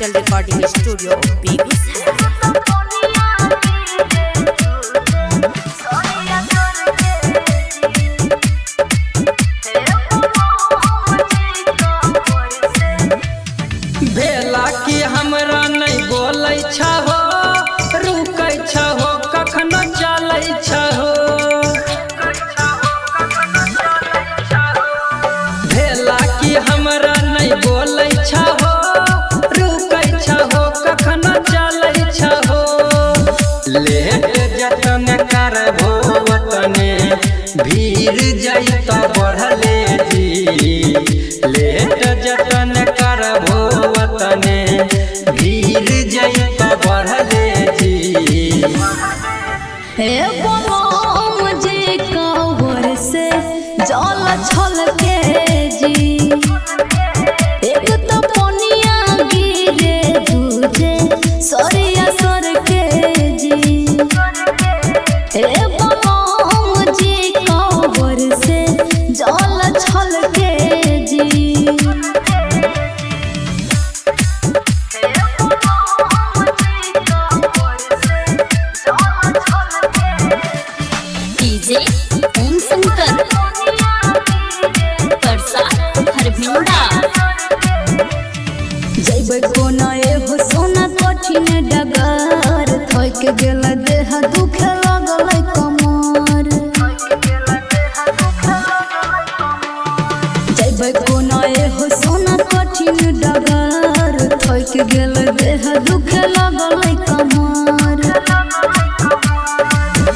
Digital recording studio Begusarai. भेला कि हमरा नहीं बोलै छहो, रुकै छहो, कखनो चलै छहो। भेला कि हमरा नहीं बोलै छहो, रुकै छहो, कखनो चलै छहो। लेट जतन करबो वतने भीड़ जैत बढ़ले जी। लेट जतन करबो वतने भीड़ जैत बढ़ले जी। हे बोलो मुझे कवर से जल छलके जी। एक तो पनिया गिरे दूजे सरिया सर के जी। हे बोलो मुझे कवर से जल छलके जी। डीजे ओम शंकर परसा हरभिंडा। जैबे कोना एहो सोना कठिन डगर, थक गेल देह दुखे लगल कमर। जैबे कोना एहो सोना कठिन डगर, थक गेल देह दुखे लगल कमर।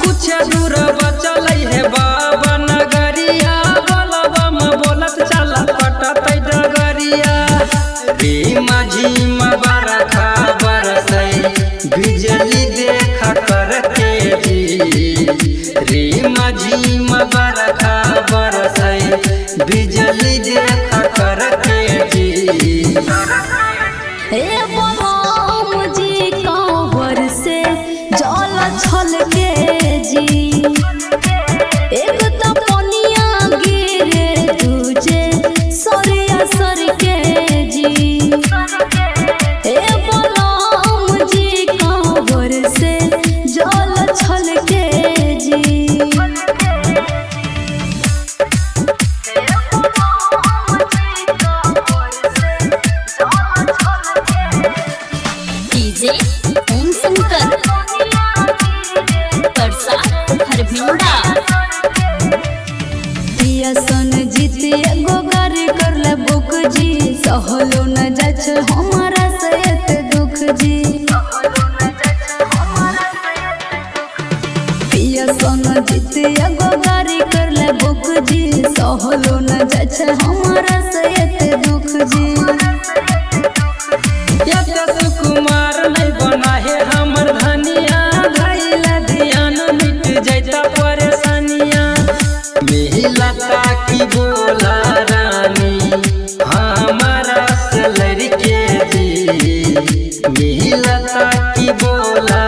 कुछ दूर बचल है बाबा नगरिया, बोलबा में बोलत चला पटतै डगरिया। झीमा झीमा बरखा बरसै बिजली देख करते जी। झीमा झीमा बरखा बरसै बिजली देख करते जी। हे बोलो मुझे कवर से जल छलके जी। एक तो पनिया गिरे दूजे सरिया सर के जी। हे बोलो मुझे कवर से जल छलके जी। डीजे ओम शंकर परसा हरभिंडा। पिया सन जीत एगो गाड़ी कर ले बुक जी। सहलो न जाछ हमारा से एते दुख जी। पिया सन जीत एगो गाड़ी कर ले बुक जी। सहलो न जाछ हमारा से एते दुख जी। कुमार नहीं बना है हमर धनिया, धैला ध्यान मिट जैता परेशानिया। मिलता की बोला रानी हमारा से लड़के जी। मिलता की बोला